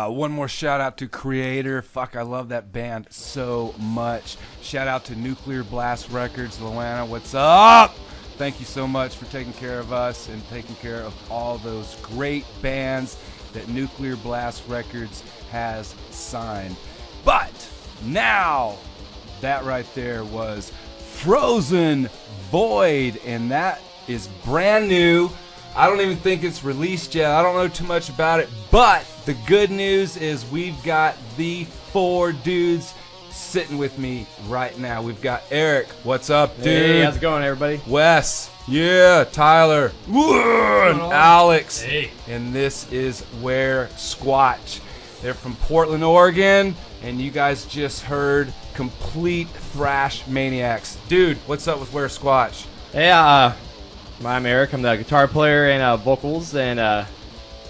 One more shout out to Creator. Fuck, I love that band so much. Shout out to Nuclear Blast Records, Luana. What's up? Thank you so much for taking care of us and taking care of all those great bands that Nuclear Blast Records has signed. But now, that right there was Frozen Void, and that is brand new. I don't even think it's released yet. I don't know too much about it, but the good news is we've got the 4 dudes sitting with me right now. We've got Eric. What's up, dude? Hey, how's it going, everybody? Wes. Yeah. Tyler. And Alex. Hey. And this is Weresquatch. They're from Portland, Oregon, and you guys just heard complete thrash maniacs. Dude, what's up with Weresquatch? Hey, I'm Eric. I'm the guitar player and vocals, and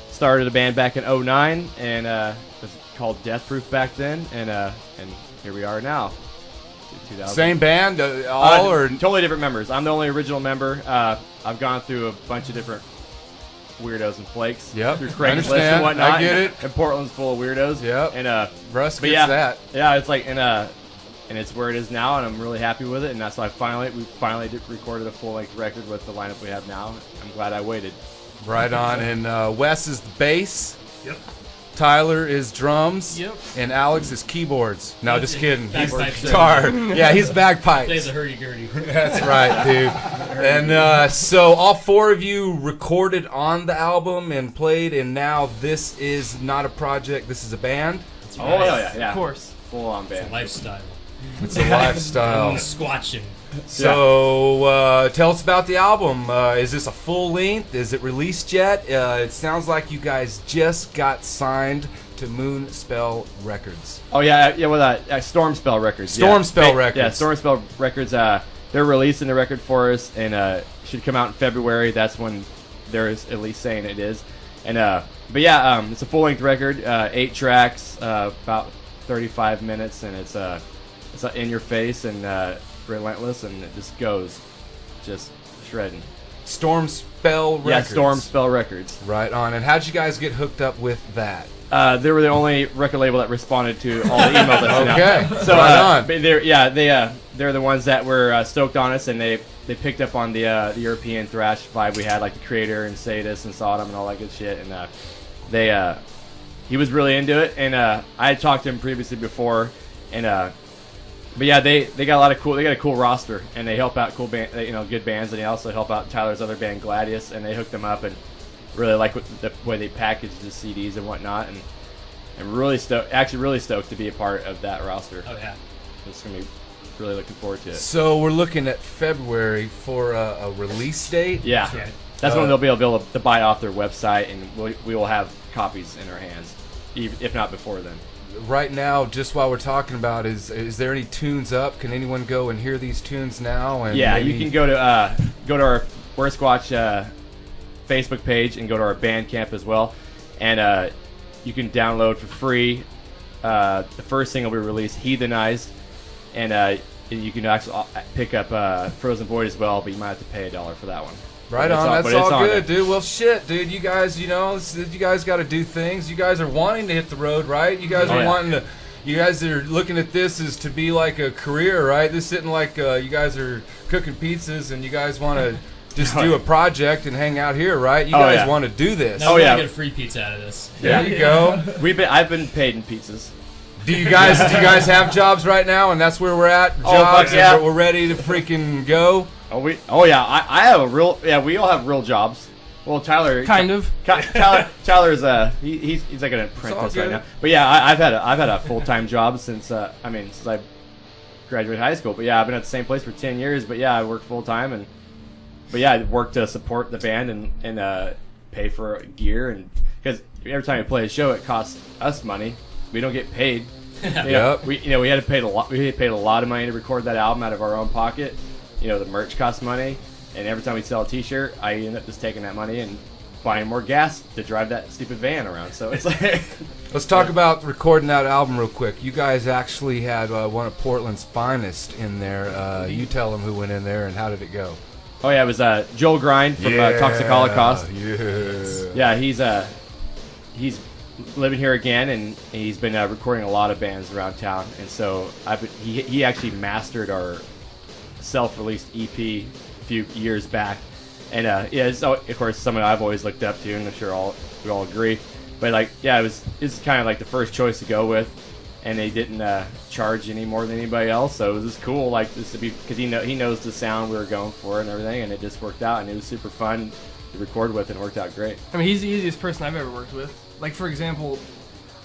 started a band back in '09, and it was called Death Proof back then, and here we are now. 2000. Same band, all or totally different members. I'm the only original member. I've gone through a bunch of different weirdos and flakes. Yep, through I Craigslist understand. and whatnot. I get it. And Portland's full of weirdos. Yep. And Russ but gets yeah, that. Yeah, it's like and it's where it is now, and I'm really happy with it. And that's why we finally recorded a full-length record with the lineup we have now. I'm glad I waited. Right on. And Wes is the bass. Yep. Tyler is drums. Yep. And Alex is keyboards. No, just kidding. He's Bagpipes. guitar. Yeah, he's bagpipes. Plays a hurdy-gurdy. That's right, dude. And so all 4 of you recorded on the album and played, and now this is not a project. This is a band. That's Oh right. yeah, Of course. full-on band. It's a lifestyle. It's a lifestyle. Squatching. So tell us about the album. Is this a full length? Is it released yet? It sounds like you guys just got signed to Moonspell Records. Oh yeah, Stormspell Records. Stormspell Records. Yeah, Stormspell Records. They're releasing the record for us, and should come out in February. That's when they're at least saying it is. And but yeah, it's a full-length record, 8 tracks, about 35 minutes, and it's in your face and relentless, and it just goes, just shredding. Stormspell Records. Yeah, Stormspell Records. Right on. And how'd you guys get hooked up with that? They were the only record label that responded to all the email that's sent out. Okay. So right on. They're the ones that were stoked on us, and they picked up on the European thrash vibe we had, like the Creator and Sadist and Sodom and all that good shit. And he was really into it, and I had talked to him previously before, and but yeah, they got a lot of cool. They got a cool roster, and they help out cool good bands, and they also help out Tyler's other band Gladius, and they hooked them up, and really like the way they package the CDs and whatnot, and really stoked to be a part of that roster. Oh yeah. It's gonna be really looking forward to it. So we're looking at February for a release date. Yeah, That's right. that's when they'll be able to buy it off their website, and we will have copies in our hands, if not before then. Right now, just while we're talking about, is there any tunes up? Can anyone go and hear these tunes now? And Yeah, maybe... you can go to our Weresquatch Facebook page and go to our Bandcamp as well, and you can download for free the first single we released, Heathenized, and you can actually pick up Frozen Void as well, but you might have to pay $1 for that one. Right on, that's all good, dude. Well, shit, dude, you guys, you guys got to do things. You guys are wanting to hit the road, right? You guys are wanting to. You guys are looking at this as to be like a career, right? This isn't like you guys are cooking pizzas and you guys want to just do a project and hang out here, right? You guys want to do this. No, we're gonna get a free pizza out of this. There you go. I've been paid in pizzas. Do you guys have jobs right now, and that's where we're at? Jobs, and we're ready to freaking go. I have a real. Yeah, we all have real jobs. Well, Tyler, Kind of. Tyler's he's like an apprentice right now. But yeah, I've had a full-time job since I graduated high school. But yeah, I've been at the same place for 10 years. But yeah, I work full-time, but yeah, I work to support the band and pay for gear, and because every time we play a show, it costs us money. We don't get paid. We had to pay a lot. We paid a lot of money to record that album out of our own pocket. The merch costs money, and every time we sell a T-shirt, I end up just taking that money and buying more gas to drive that stupid van around. So it's like, let's talk about recording that album real quick. You guys actually had one of Portland's finest in there. You tell them who went in there and how did it go? Oh yeah, it was Joel Grind from Toxic Holocaust. Yes. Yeah, he's living here again, and he's been recording a lot of bands around town. And so he actually mastered our self-released EP a few years back. And it's of course someone I've always looked up to, and I'm sure we all agree. But it's kind of like the first choice to go with, and they didn't charge any more than anybody else. So it was just cool, like this to be, because he knows the sound we were going for and everything, and it just worked out, and it was super fun to record with, and it worked out great. I mean, he's the easiest person I've ever worked with. Like, for example,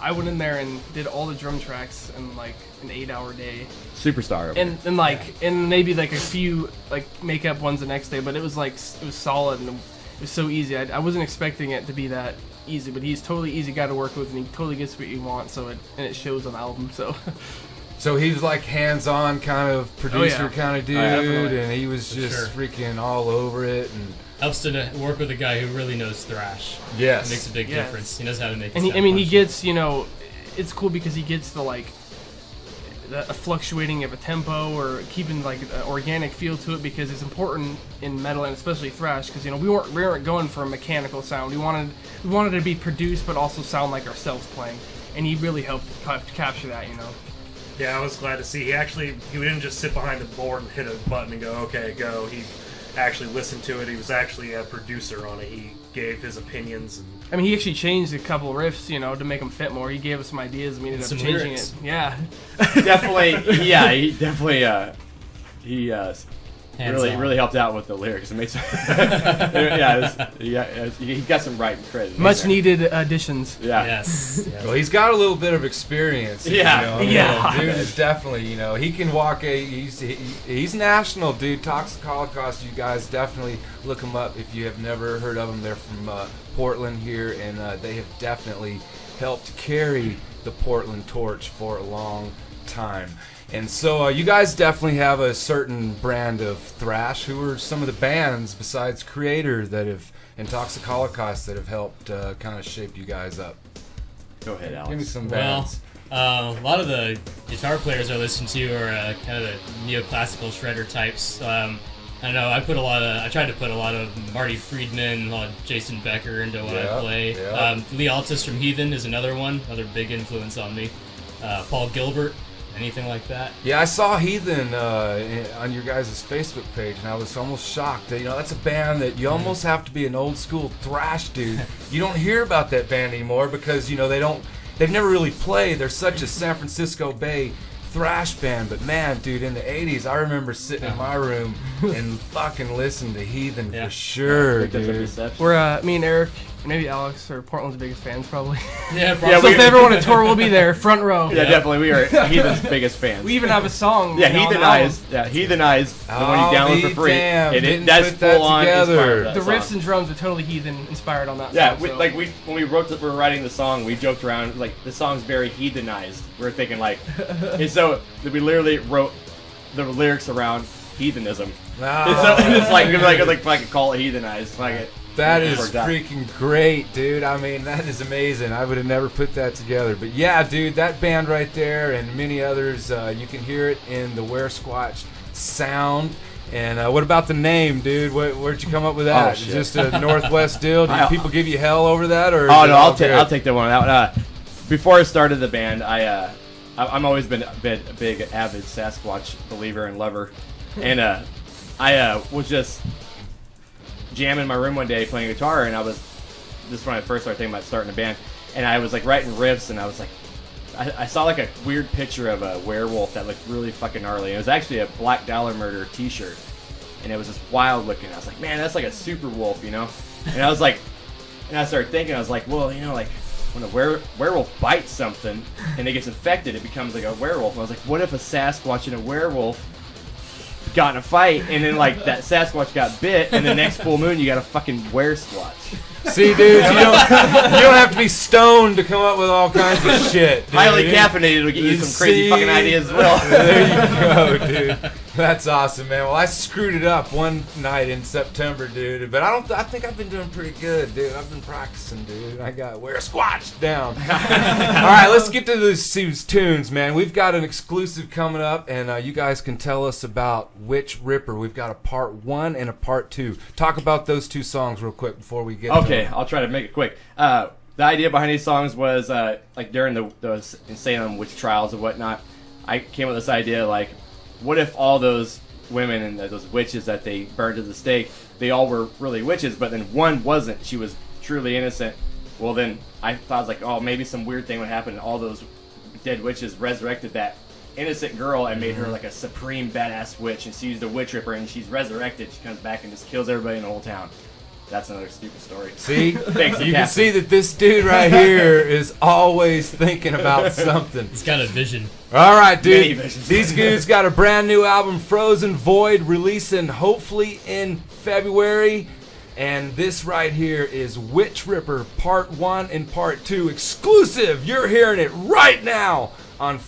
I went in there and did all the drum tracks in like an 8-hour day. Superstar. And maybe like a few like makeup ones the next day, but it was solid, and it was so easy. I wasn't expecting it to be that easy, but he's totally easy guy to work with, and he totally gets what you want. So it shows on the album. So he's like hands-on kind of producer kind of dude, and he was just freaking all over it, and helps to work with a guy who really knows thrash. Yes, it makes a big difference. He knows how to make. And he gets, it's cool because he gets a fluctuating of a tempo, or keeping like an organic feel to it, because it's important in metal, and especially thrash, because we weren't going for a mechanical sound. We wanted to be produced but also sound like ourselves playing, and he really helped capture that. Yeah, I was glad to see he didn't just sit behind the board and hit a button and go, okay, go. He actually listened to it. He was actually a producer on it. He gave his opinions. And I mean, he actually changed a couple riffs, to make them fit more. He gave us some ideas, and we ended up changing lyrics. it. Yeah. Definitely, yeah, he definitely, really helped out with the lyrics. It makes he got some writing credit. Much needed additions. Yeah. Yes. Well, he's got a little bit of experience. Yeah. Dude is definitely, he can walk he's national, dude. Toxic Holocaust, you guys definitely look him up if you have never heard of them. They're from Portland here, and they have definitely helped carry the Portland torch for a long time. And so you guys definitely have a certain brand of thrash. Who are some of the bands besides Creator and Toxic Holocaust that have helped kind of shape you guys up? Go ahead, Alex. Give me some bands. A lot of the guitar players I listen to are kind of the neoclassical shredder types. I don't know. I tried to put a lot of Marty Friedman, a lot of Jason Becker into what I play. Yeah. Lee Altus from Heathen is another big influence on me. Paul Gilbert. Anything like that? Yeah, I saw Heathen on your guys' Facebook page, and I was almost shocked. That's a band that you almost have to be an old school thrash dude. You don't hear about that band anymore because they've never really played. They're such a San Francisco Bay thrash band, but man, dude, in the 80s, I remember sitting in my room and fucking listening to Heathen for sure, dude. We're me and Eric, maybe Alex, are Portland's biggest fans, probably. Yeah, probably. So if they ever want to tour, we'll be there, front row. Yeah, definitely. We are Heathen's biggest fans. We even have a song. Heathenized. Yeah, Heathenized. The one you download for free. That's put that full on together. The riffs and drums are totally Heathen inspired on that. Yeah, song, when we were writing the song, we joked around like the song's very heathenized. We were thinking and so we literally wrote the lyrics around heathenism. It's like if I could call it heathenized. That is freaking great, dude. I mean, that is amazing. I would have never put that together. But yeah, dude, that band right there and many others, you can hear it in the Weresquatch sound. And what about the name, dude? Where'd you come up with that? Is it just a Northwest deal? Do people give you hell over that? Or no, I'll take that one out. Before I started the band, I'm always been a big avid Sasquatch believer and lover, and I was just jamming in my room one day playing guitar, and this is when I first started thinking about starting a band, and I was writing riffs, and I was I saw a weird picture of a werewolf that looked really fucking gnarly. It was actually a Black Dollar Murder t-shirt, and it was just wild looking. I was like, man, that's like a super wolf, And I was and I started thinking, I was like, well, when a werewolf bites something and it gets infected, it becomes like a werewolf. And I was like, what if a Sasquatch and a werewolf got in a fight, and then that Sasquatch got bit, and the next full moon you got a fucking Weresquatch. See, dude, you don't have to be stoned to come up with all kinds of shit. Dude. Highly caffeinated will get you some crazy fucking ideas as well. There you go, dude. That's awesome, man. Well, I screwed it up one night in September, dude. But I think I've been doing pretty good, dude. I've been practicing, dude. I got Weresquatch down. All right, let's get to these tunes, man. We've got an exclusive coming up, and you guys can tell us about Witch Ripper. We've got a part 1 and a part 2. Talk about those two songs real quick before we get Okay, I'll try to make it quick. the idea behind these songs was like during the Salem witch trials and whatnot. I came up with this idea like, what if all those women and those witches that they burned to the stake, they all were really witches, but then one wasn't. She was truly innocent. Well, then I thought, I was like, oh, maybe some weird thing would happen, and all those dead witches resurrected that innocent girl and made her like a supreme badass witch, and she used a witch ripper, and she's resurrected. She comes back and just kills everybody in the whole town. That's another stupid story. See, Thanks, you can see that this dude right here is always thinking about something. He's got a vision. All right, Many dude. visions. These dudes got a brand new album, Frozen Void, releasing hopefully in February. And this right here is Witch Ripper Part 1 and Part 2 exclusive. You're hearing it right now on